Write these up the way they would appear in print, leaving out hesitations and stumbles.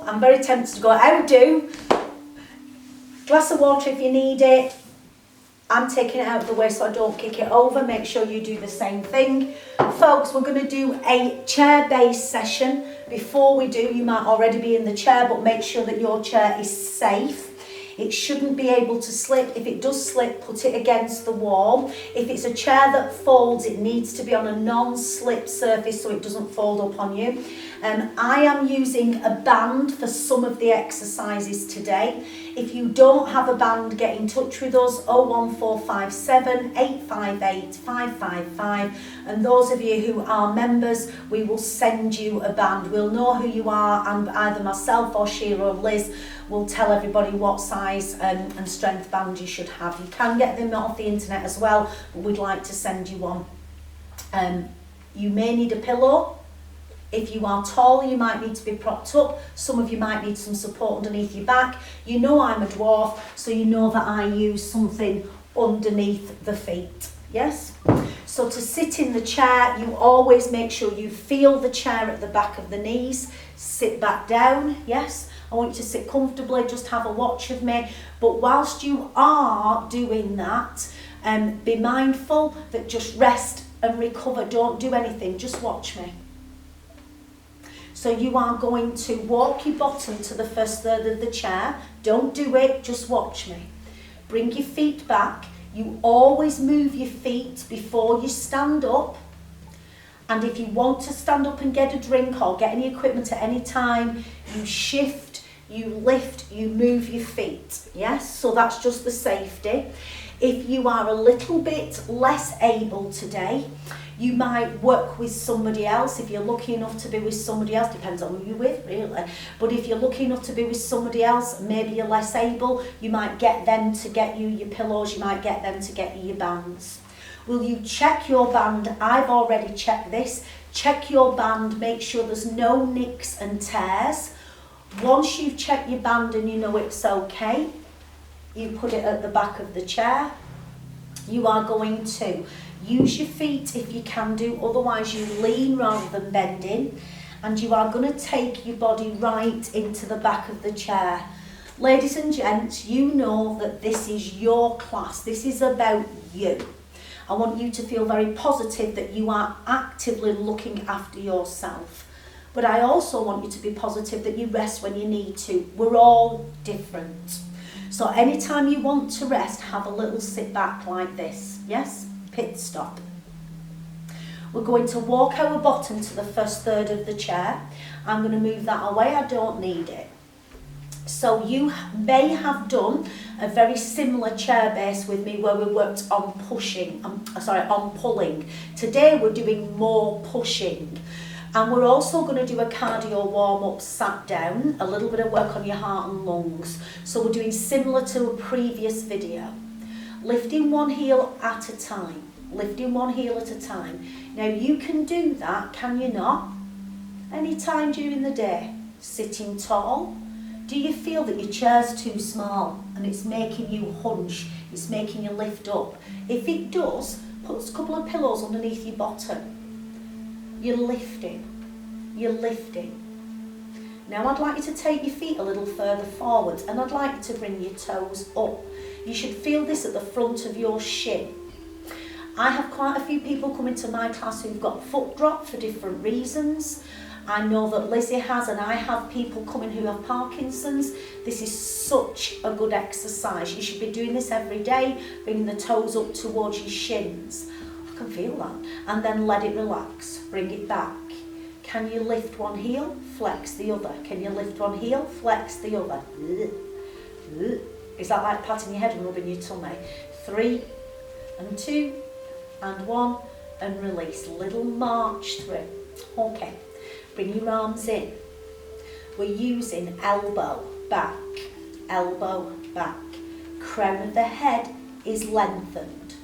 I'm very tempted to go, how do? Glass of water if you need it. I'm taking it out of the way so I don't kick it over. Make sure you do the same thing. Folks, we're going to do a chair-based session. Before we do, you might already be in the chair, but make sure that your chair is safe. It shouldn't be able to slip. If it does slip, put it against the wall. If it's a chair that folds, it needs to be on a non-slip surface so it doesn't fold up on you. I am using a band for some of the exercises today. If you don't have a band, get in touch with us, 01457 858 555. And those of you who are members, we will send you a band. We'll know who you are, and either myself or Sheila or Liz will tell everybody what size and strength band you should have. You can get them off the internet as well, but we'd like to send you one. You may need a pillow. If you are tall, you might need to be propped up. Some of you might need some support underneath your back. You know I'm a dwarf, so you know that I use something underneath the feet. Yes? So to sit in the chair, you always make sure you feel the chair at the back of the knees. Sit back down. Yes? I want you to sit comfortably, just have a watch of me. But whilst you are doing that, be mindful that just rest and recover. Don't do anything, just watch me. So you are going to walk your bottom to the first third of the chair. Don't do it, just watch me. Bring your feet back. You always move your feet before you stand up. And if you want to stand up and get a drink or get any equipment at any time, you shift, you lift, you move your feet. Yes, so that's just the safety. If you are a little bit less able today, you might work with somebody else. If you're lucky enough to be with somebody else, depends on who you're with really, but if you're lucky enough to be with somebody else, maybe you're less able, you might get them to get you your pillows, you might get them to get you your bands. Will you check your band? I've already checked this. Check your band, make sure there's no nicks and tears. Once you've checked your band and you know it's okay, you put it at the back of the chair. You are going to use your feet if you can do, otherwise you lean rather than bending, and you are going to take your body right into the back of the chair. Ladies and gents, you know that this is your class, this is about you. I want you to feel very positive that you are actively looking after yourself. But I also want you to be positive that you rest when you need to. We're all different. So anytime you want to rest, have a little sit back like this. Yes? Pit stop. We're going to walk our bottom to the first third of the chair. I'm going to move that away. I don't need it. So you may have done a very similar chair base with me where we worked on on pulling. Today we're doing more pushing. And we're also going to do a cardio warm-up sat down, a little bit of work on your heart and lungs. So we're doing similar to a previous video. Lifting one heel at a time. Lifting one heel at a time. Now you can do that, can you not? Any time during the day. Sitting tall. Do you feel that your chair's too small and it's making you hunch, it's making you lift up? If it does, put a couple of pillows underneath your bottom. You're lifting. You're lifting. Now I'd like you to take your feet a little further forward and I'd like you to bring your toes up. You should feel this at the front of your shin. I have quite a few people come into my class who've got foot drop for different reasons. I know that Lizzie has, and I have people coming who have Parkinson's. This is such a good exercise. You should be doing this every day, bringing the toes up towards your shins. I can feel that. And then let it relax. Bring it back. Can you lift one heel? Flex the other. Can you lift one heel? Flex the other. Is that like patting your head and rubbing your tummy? 3 and 2 and 1 and release. Little march through. Okay. Bring your arms in. We're using elbow back, crown of the head is lengthened.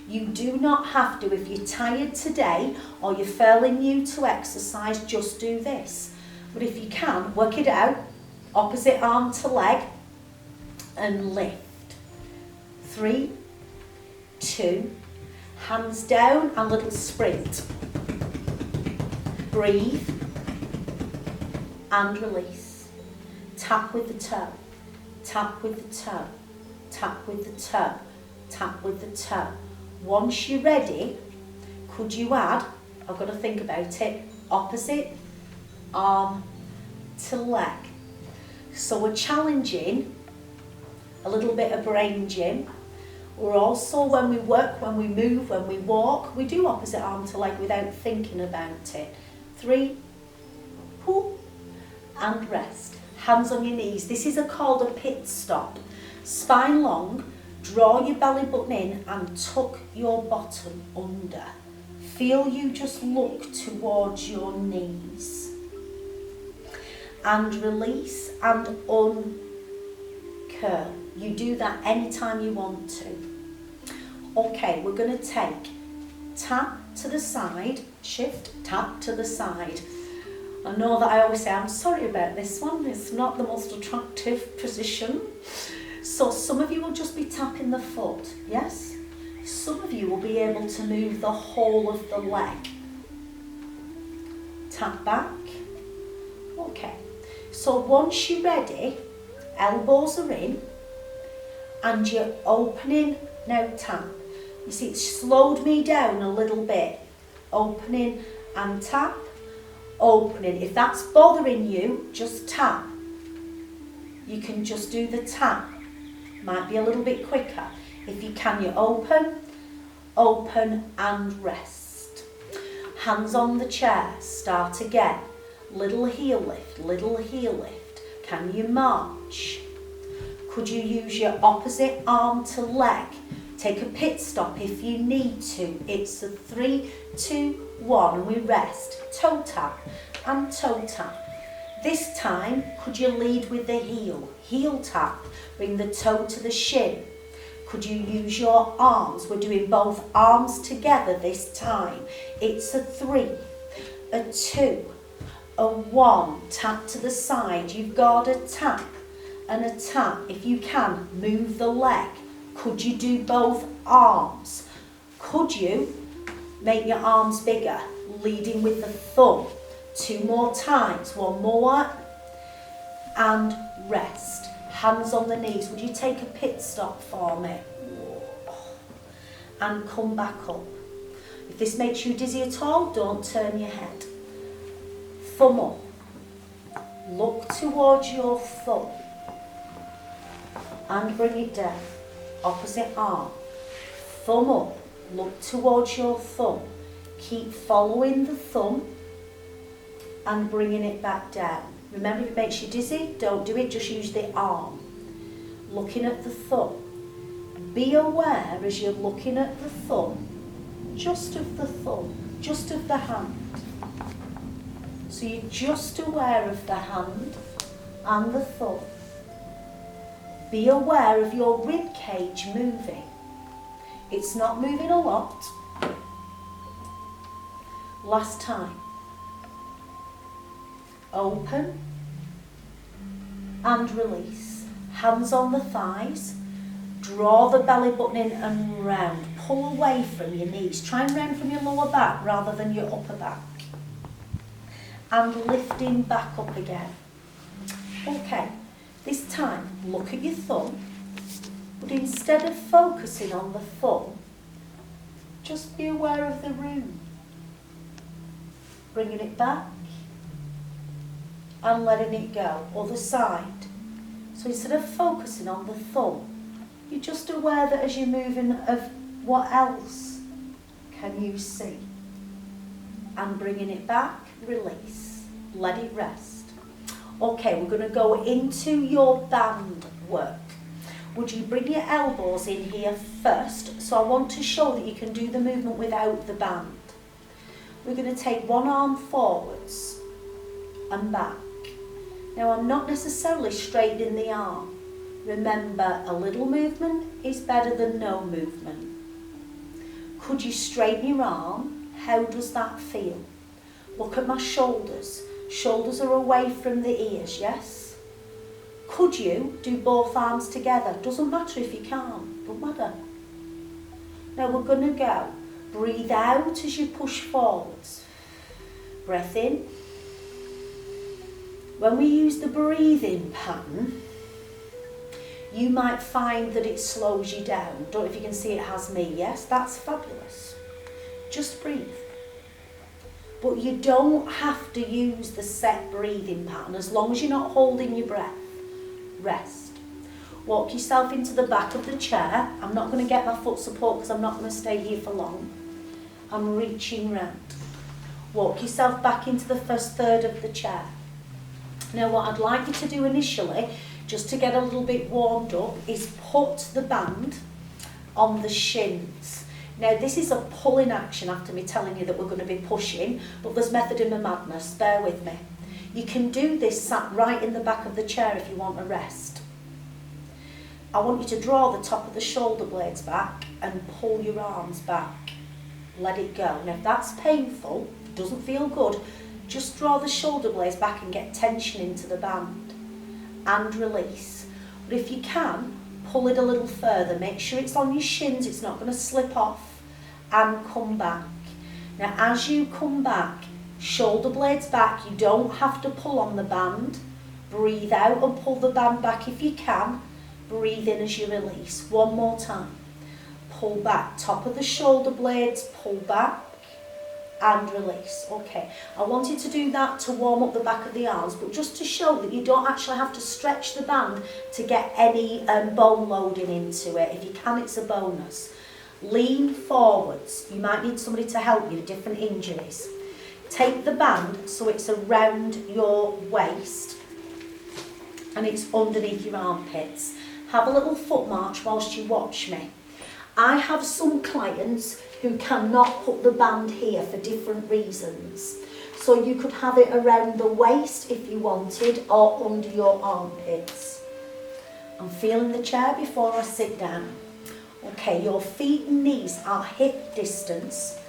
You do not have to, if you're tired today or you're fairly new to exercise, just do this. But if you can, work it out, opposite arm to leg and lift. 3, 2, hands down and little sprint. Breathe and release. Tap with the toe, tap with the toe, tap with the toe, tap with the toe. Once you're ready, could you add, I've got to think about it, opposite arm to leg. So we're challenging a little bit of brain gym. We're also, when we work, when we move, when we walk, we do opposite arm to leg without thinking about it. 3, pull, and rest. Hands on your knees. This is called a pit stop. Spine long, draw your belly button in and tuck your bottom under. Feel you just look towards your knees. And release and uncurl. You do that anytime you want to. Okay, we're going to take tap to the side, shift, tap to the side. I know that I always say, I'm sorry about this one, it's not the most attractive position. So some of you will just be tapping the foot, yes? Some of you will be able to move the whole of the leg. Tap back. Okay, so once you're ready, elbows are in and you're opening, now tap. You see, it's slowed me down a little bit. Opening and tap, opening. If that's bothering you, just tap. You can just do the tap. Might be a little bit quicker. If you can, you open, open and rest. Hands on the chair, start again. Little heel lift, little heel lift. Can you march? Could you use your opposite arm to leg? Take a pit stop if you need to. It's a 3, 2, 1 and we rest. Toe tap and toe tap. This time, could you lead with the heel? Heel tap, bring the toe to the shin. Could you use your arms? We're doing both arms together this time. It's a 3, a 2, a 1. Tap to the side. You've got a tap and a tap. If you can, move the leg. Could you do both arms? Could you make your arms bigger, leading with the thumb? 2 more times, 1 more, and rest. Hands on the knees. Would you take a pit stop for me? And come back up. If this makes you dizzy at all, don't turn your head. Thumb up. Look towards your thumb. And bring it down. Opposite arm. Thumb up. Look towards your thumb. Keep following the thumb and bringing it back down. Remember, if it makes you dizzy, don't do it, just use the arm. Looking at the thumb. Be aware as you're looking at the thumb, just of the thumb, just of the hand. So you're just aware of the hand and the thumb. Be aware of your rib cage moving. It's not moving a lot. Last time. Open and release. Hands on the thighs. Draw the belly button in and round. Pull away from your knees. Try and round from your lower back rather than your upper back. And lifting back up again. Okay, this time look at your thumb, but instead of focusing on the thumb, just be aware of the room. Bringing it back and letting it go. Other side. So instead of focusing on the thumb, you're just aware that as you're moving of what else can you see. And bringing it back, release. Let it rest. Okay, we're going to go into your band work. Would you bring your elbows in here first? So I want to show that you can do the movement without the band. We're going to take one arm forwards and back. Now I'm not necessarily straightening the arm. Remember, a little movement is better than no movement. Could you straighten your arm? How does that feel? Look at my shoulders. Shoulders are away from the ears, yes? Could you do both arms together? Doesn't matter if you can't, don't matter. Now we're going to go. Breathe out as you push forwards. Breath in. When we use the breathing pattern, you might find that it slows you down. Don't know if you can see it has me. Yes, that's fabulous. Just breathe. But you don't have to use the set breathing pattern as long as you're not holding your breath. Rest. Walk yourself into the back of the chair. I'm not going to get my foot support because I'm not going to stay here for long. I'm reaching round. Walk yourself back into the first third of the chair. Now what I'd like you to do initially, just to get a little bit warmed up, is put the band on the shins. Now this is a pulling action after me telling you that we're going to be pushing, but there's method in the madness, bear with me. You can do this sat right in the back of the chair if you want a rest. I want you to draw the top of the shoulder blades back and pull your arms back. Let it go. Now if that's painful, doesn't feel good, just draw the shoulder blades back and get tension into the band and release. But if you can, pull it a little further. Make sure it's on your shins, it's not going to slip off, and come back. Now as you come back, shoulder blades back, you don't have to pull on the band. Breathe out and pull the band back if you can. Breathe in as you release. One more time. Pull back, top of the shoulder blades, pull back and release. Okay, I wanted to do that to warm up the back of the arms, but just to show that you don't actually have to stretch the band to get any bone loading into it. If you can, it's a bonus. Lean forwards. You might need somebody to help you with different injuries. Take the band so it's around your waist and it's underneath your armpits. Have a little foot march whilst you watch me. I have some clients who cannot put the band here for different reasons. So you could have it around the waist if you wanted, or under your armpits. I'm feeling the chair before I sit down. Okay, your feet and knees are hip distance.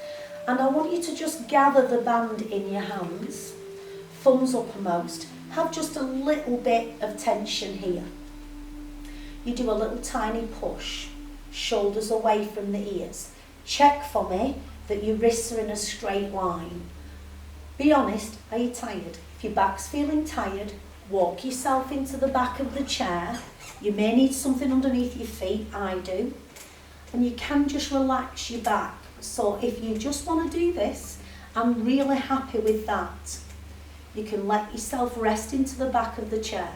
And I want you to just gather the band in your hands, thumbs uppermost. Have just a little bit of tension here. You do a little tiny push, shoulders away from the ears. Check for me that your wrists are in a straight line. Be honest, are you tired? If your back's feeling tired, walk yourself into the back of the chair. You may need something underneath your feet, I do. And you can just relax your back. So if you just want to do this, I'm really happy with that. You can let yourself rest into the back of the chair.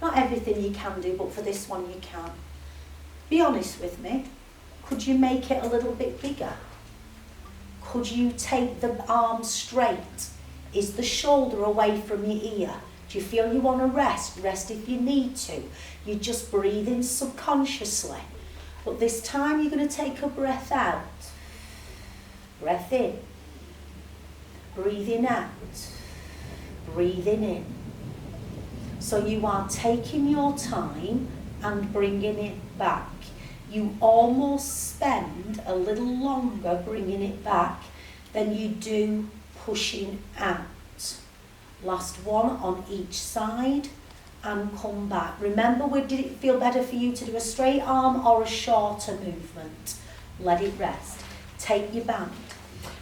Not everything you can do, but for this one you can. Be honest with me. Could you make it a little bit bigger? Could you take the arm straight? Is the shoulder away from your ear? Do you feel you want to rest? Rest if you need to. You just breathe in subconsciously. But this time you're going to take a breath out. Breath in. Breathing out. Breathing in. So you are taking your time and bringing it back. You almost spend a little longer bringing it back than you do pushing out. Last one on each side and come back. Remember, did it feel better for you to do a straight arm or a shorter movement? Let it rest. Take your band.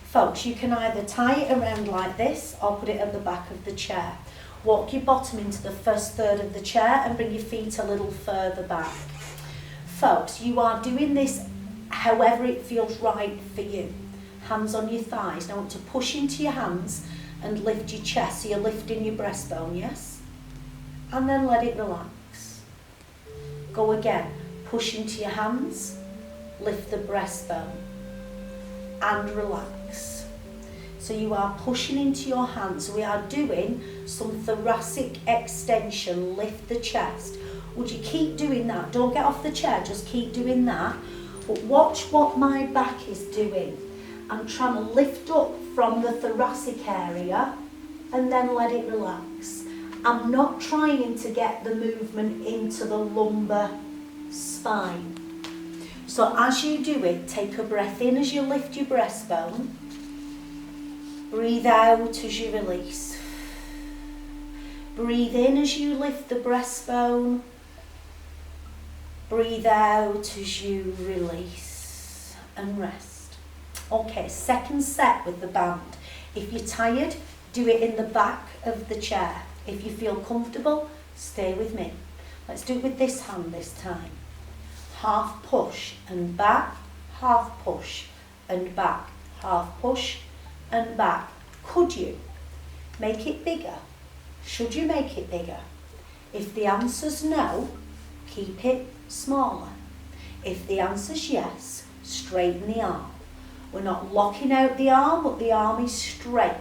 Folks, you can either tie it around like this or put it at the back of the chair. Walk your bottom into the first third of the chair and bring your feet a little further back. Folks, you are doing this however it feels right for you. Hands on your thighs. Now I want to push into your hands and lift your chest. So you're lifting your breastbone, yes? And then let it relax. Go again. Push into your hands, lift the breastbone and relax. So you are pushing into your hands. We are doing some thoracic extension. Lift the chest. Would you keep doing that? Don't get off the chair, just keep doing that. But watch what my back is doing. I'm trying to lift up from the thoracic area and then let it relax. I'm not trying to get the movement into the lumbar spine. So as you do it, take a breath in as you lift your breastbone. Breathe out as you release. Breathe in as you lift the breastbone. Breathe out as you release and rest. Okay, second set with the band. If you're tired, Do it in the back of the chair. If you feel comfortable, stay with me. Let's do it with this hand this time. Half push and back, half push and back, half push and back. Could you make it bigger? Should you make it bigger? If the answer's no, keep it smaller. If the answer's yes, straighten the arm. We're not locking out the arm, but the arm is straight.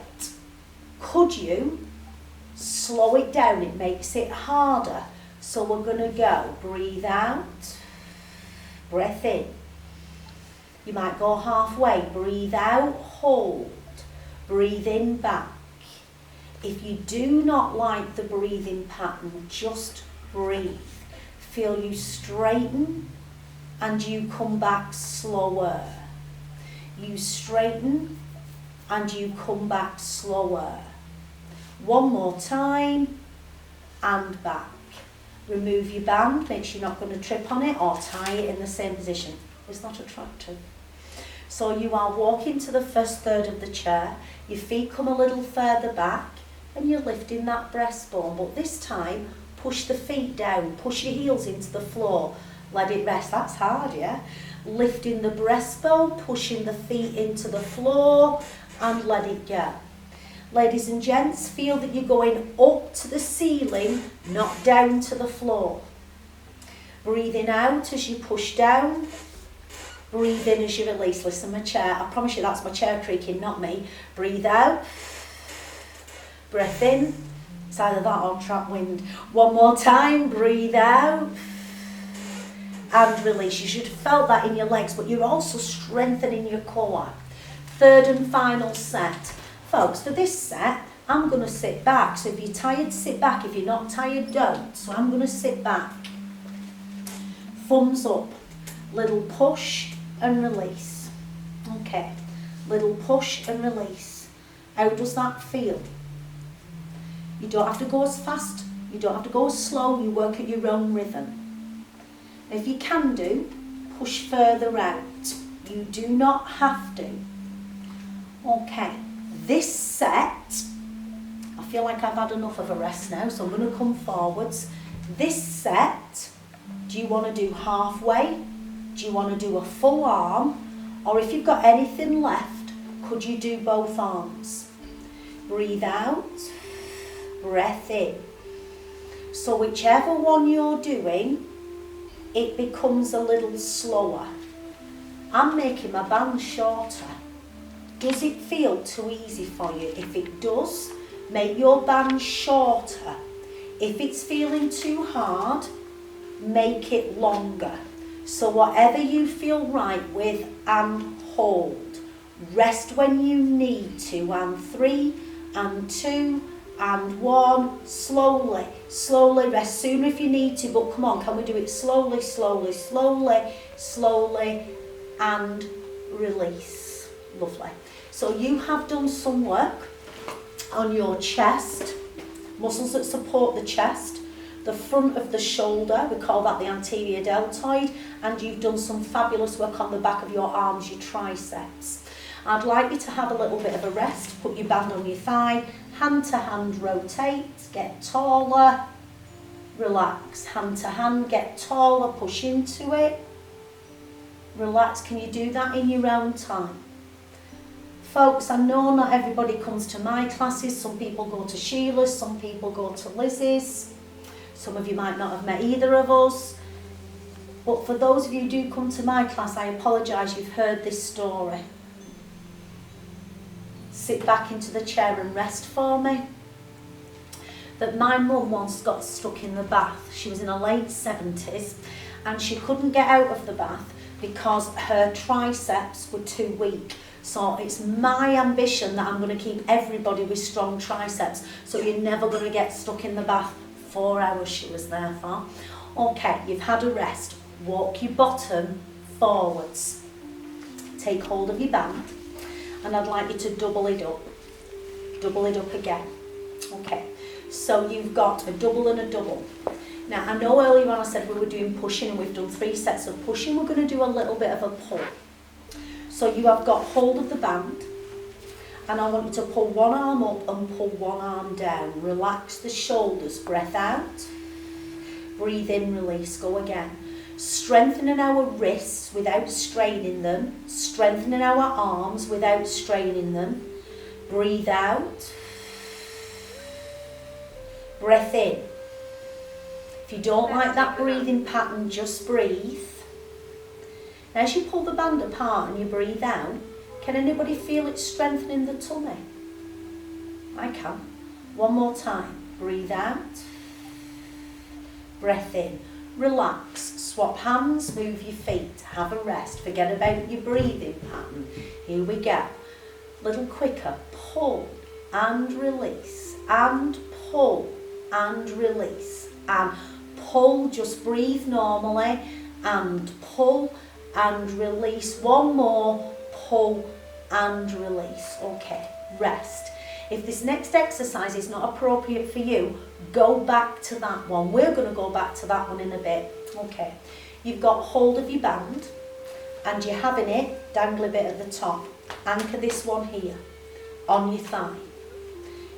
Could you slow it down? It makes it harder. So we're going to go, breathe out, breath in. You might go halfway, breathe out, hold, breathe in, back. If you do not like the breathing pattern, just breathe. Feel you straighten and you come back slower. You straighten and you come back slower. One more time and back. Remove your band, make sure you're not going to trip on it or tie it in the same position. It's not attractive. So you are walking to the first third of the chair, your feet come a little further back and you're lifting that breastbone, but this time push the feet down, push your heels into the floor, let it rest. That's hard, yeah? Lifting the breastbone, pushing the feet into the floor and let it go. Ladies and gents, feel that you're going up to the ceiling, not down to the floor. Breathing out as you push down. Breathe in as you release. Listen, my chair. I promise you that's my chair creaking, not me. Breathe out. Breath in. It's either that or trap wind. One more time. Breathe out. And release. You should have felt that in your legs, but you're also strengthening your core. Third and final set. Folks, for this set, I'm going to sit back. So if you're tired, sit back. If you're not tired, don't. So I'm going to sit back. Thumbs up. Little push and release. Okay. Little push and release. How does that feel? You don't have to go as fast. You don't have to go as slow. You work at your own rhythm. If you can do, push further out. You do not have to. Okay. This set, I feel like I've had enough of a rest now, so I'm going to come forwards. This set, do you want to do halfway? Do you want to do a full arm? Or if you've got anything left, could you do both arms? Breathe out, breath in. So whichever one you're doing, it becomes a little slower. I'm making my band shorter. Does it feel too easy for you? If it does, make your band shorter. If it's feeling too hard, make it longer. So whatever you feel right with, and hold. Rest when you need to, and 3, and 2, and 1. Slowly, slowly rest. Sooner if you need to, but come on, can we do it slowly, slowly, slowly, slowly, and release. Lovely. So you have done some work on your chest, muscles that support the chest, the front of the shoulder, we call that the anterior deltoid, and you've done some fabulous work on the back of your arms, your triceps. I'd like you to have a little bit of a rest, put your band on your thigh, hand to hand rotate, get taller, relax, hand to hand, get taller, push into it, relax. Can you do that in your own time? Folks, I know not everybody comes to my classes. Some people go to Sheila's, some people go to Lizzie's. Some of you might not have met either of us. But for those of you who do come to my class, I apologise, you've heard this story. Sit back into the chair and rest for me. That my mum once got stuck in the bath. She was in her late 70s and she couldn't get out of the bath because her triceps were too weak. So it's my ambition that I'm going to keep everybody with strong triceps. So you're never going to get stuck in the bath. 4 hours she was there for. Okay, you've had a rest. Walk your bottom forwards. Take hold of your band. And I'd like you to double it up. Double it up again. Okay, so you've got a double and a double. Now, I know earlier on I said we were doing pushing and we've done 3 sets of pushing. We're going to do a little bit of a pull. So you have got hold of the band And I want you to pull one arm up and pull one arm down. Relax the shoulders, breath out. Breathe in, release, go again. Strengthening our wrists without straining them. Strengthening our arms without straining them. Breathe out. Breath in. If you don't like that breathing pattern, just breathe. Now, as you pull the band apart and you breathe out, can anybody feel it strengthening the tummy? I can. One more time. Breathe out. Breath in. Relax. Swap hands, move your feet. Have a rest. Forget about your breathing pattern. Here we go. Little quicker. Pull and release. And pull and release. And pull, just breathe normally. And pull and release. One more. Pull and release. Okay, rest. If this next exercise is not appropriate for you, go back to that one. We're going to go back to that one in a bit. Okay, you've got hold of your band and you're having it dangle a bit at the top. Anchor this one here on your thigh.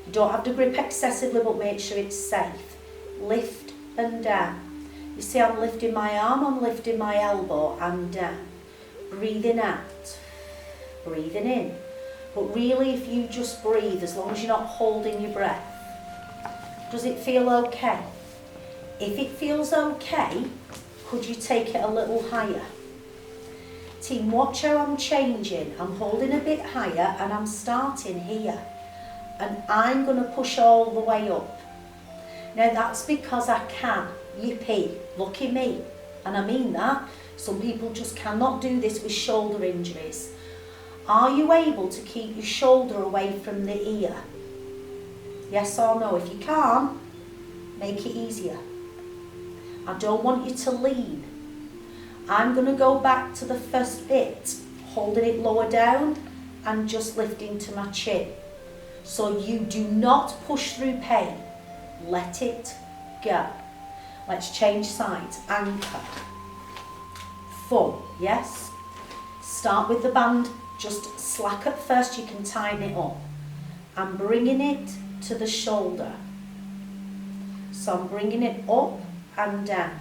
You don't have to grip excessively, but make sure it's safe. Lift and down. You see, I'm lifting my arm, I'm lifting my elbow and down. Breathing out. Breathing in. But really, if you just breathe, as long as you're not holding your breath, does it feel okay? If it feels okay, could you take it a little higher? Team, watch how I'm changing. I'm holding a bit higher and I'm starting here. And I'm going to push all the way up. Now that's because I can. Yippee, lucky me. And I mean that. Some people just cannot do this with shoulder injuries. Are you able to keep your shoulder away from the ear? Yes or no? If you can't, make it easier. I don't want you to lean. I'm going to go back to the first bit, holding it lower down and just lifting to my chin. So you do not push through pain. Let it go. Let's change sides. Anchor. Full, yes? Start with the band. Just slack at first, you can tighten it up. I'm bringing it to the shoulder. So I'm bringing it up and down.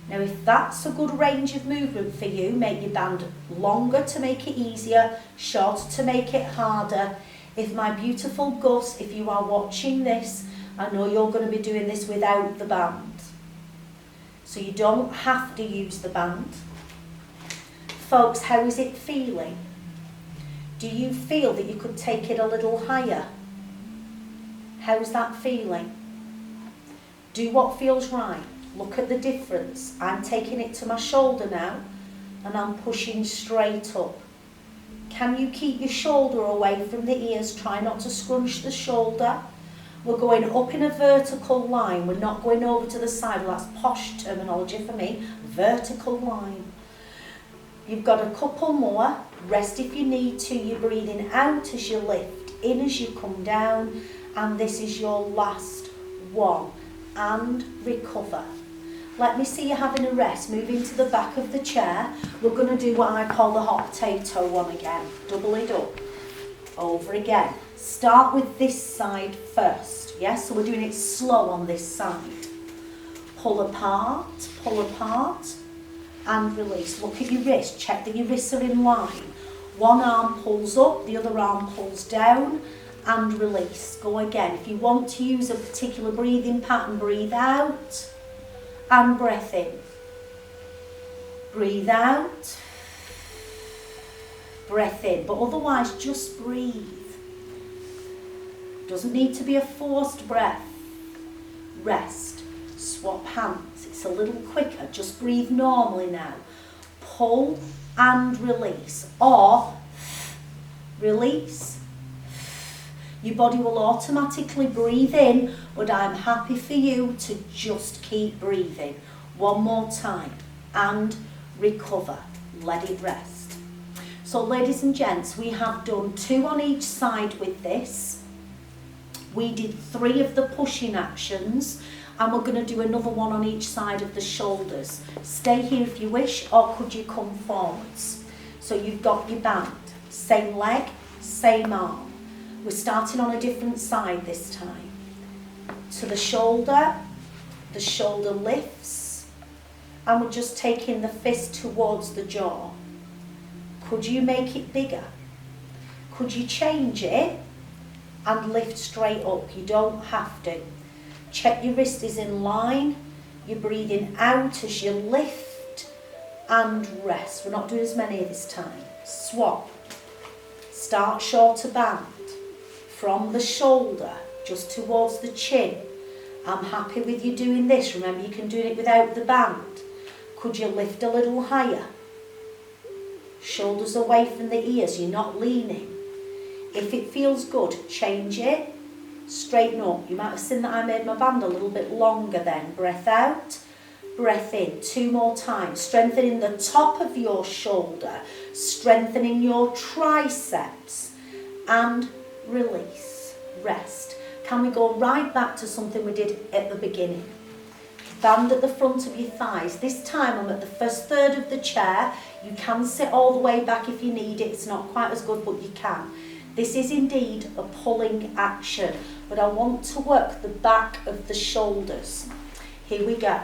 Now if that's a good range of movement for you, make your band longer to make it easier, shorter to make it harder. If my beautiful Gus, if you are watching this, I know you're going to be doing this without the band. So you don't have to use the band. Folks, how is it feeling? Do you feel that you could take it a little higher? How's that feeling? Do what feels right. Look at the difference. I'm taking it to my shoulder now and I'm pushing straight up. Can you keep your shoulder away from the ears? Try not to scrunch the shoulder. We're going up in a vertical line. We're not going over to the side. Well, that's posh terminology for me. Vertical line. You've got a couple more. Rest if you need to. You're breathing out as you lift, in as you come down. And this is your last one. And recover. Let me see you having a rest. Move into the back of the chair. We're going to do what I call the hot potato one again. Double it up. Over again. Start with this side first. Yes, so we're doing it slow on this side. Pull apart, and release. Look at your wrist. Check that your wrists are in line. One arm pulls up, the other arm pulls down, and release. Go again. If you want to use a particular breathing pattern, breathe out and breath in. Breathe out, breath in. But otherwise, just breathe. Doesn't need to be a forced breath. Rest. Swap hands. It's a little quicker. Just breathe normally now. Pull and release. Or release. Your body will automatically breathe in, but I'm happy for you to just keep breathing. One more time. And recover. Let it rest. So ladies and gents, we have done 2 on each side with this. We did 3 of the pushing actions. And we're going to do another one on each side of the shoulders. Stay here if you wish, or could you come forwards? So you've got your band. Same leg, same arm. We're starting on a different side this time. To the shoulder lifts, and we're just taking the fist towards the jaw. Could you make it bigger? Could you change it and lift straight up? You don't have to. Check your wrist is in line. You're breathing out as you lift and rest. We're not doing as many this time. Swap. Start shorter band. From the shoulder, just towards the chin. I'm happy with you doing this. Remember, you can do it without the band. Could you lift a little higher? Shoulders away from the ears, you're not leaning. If it feels good, change it. Straighten up. You might have seen that I made my band a little bit longer then. Breath out, breath in. 2 more times. Strengthening the top of your shoulder, strengthening your triceps, and release, rest. Can we go right back to something we did at the beginning? Band at the front of your thighs. This time I'm at the first third of the chair. You can sit all the way back if you need it. It's not quite as good, but you can. This is indeed a pulling action, but I want to work the back of the shoulders. Here we go.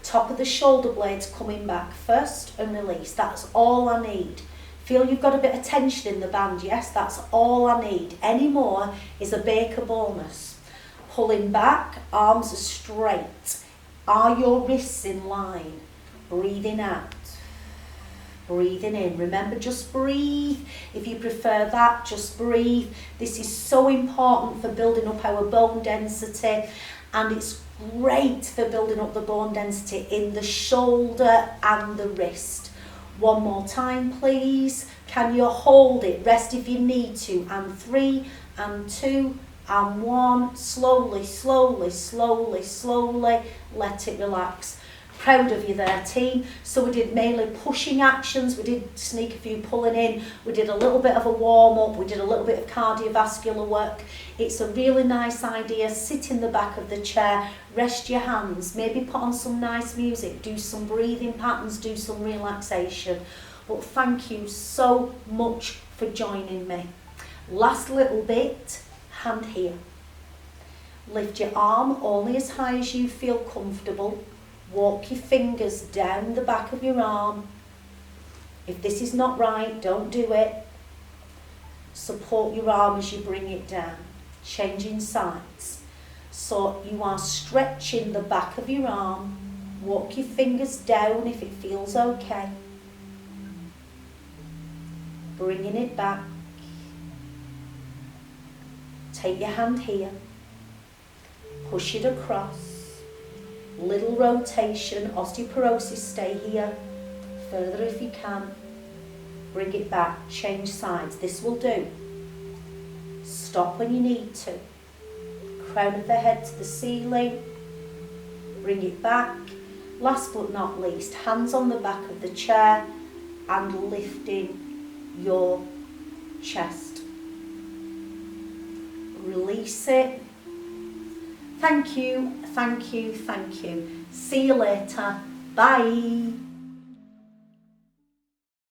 Top of the shoulder blades coming back first and release. That's all I need. Feel you've got a bit of tension in the band, yes? That's all I need. Any more is a baker bonus. Pulling back, arms are straight. Are your wrists in line? Breathing out. Breathing in. Remember, just breathe. If you prefer that, just breathe. This is so important for building up our bone density, and it's great for building up the bone density in the shoulder and the wrist. 1 more time, please. Can you hold it? Rest if you need to. And 3, and 2, and 1. Slowly, slowly, slowly, slowly. Let it relax. Proud of you there, team. So we did mainly pushing actions. We did sneak a few pulling in. We did a little bit of a warm-up. We did a little bit of cardiovascular work. It's a really nice idea. Sit in the back of the chair. Rest your hands. Maybe put on some nice music. Do some breathing patterns. Do some relaxation. But thank you so much for joining me. Last little bit. Hand here. Lift your arm only as high as you feel comfortable. Walk your fingers down the back of your arm. If this is not right, don't do it. Support your arm as you bring it down. Changing sides. So you are stretching the back of your arm. Walk your fingers down if it feels okay. Bringing it back. Take your hand here. Push it across. Little rotation, osteoporosis, stay here. Further if you can. Bring it back, change sides. This will do. Stop when you need to. Crown of the head to the ceiling. Bring it back. Last but not least, hands on the back of the chair and lifting your chest. Release it. Thank you, thank you, thank you. See you later. Bye.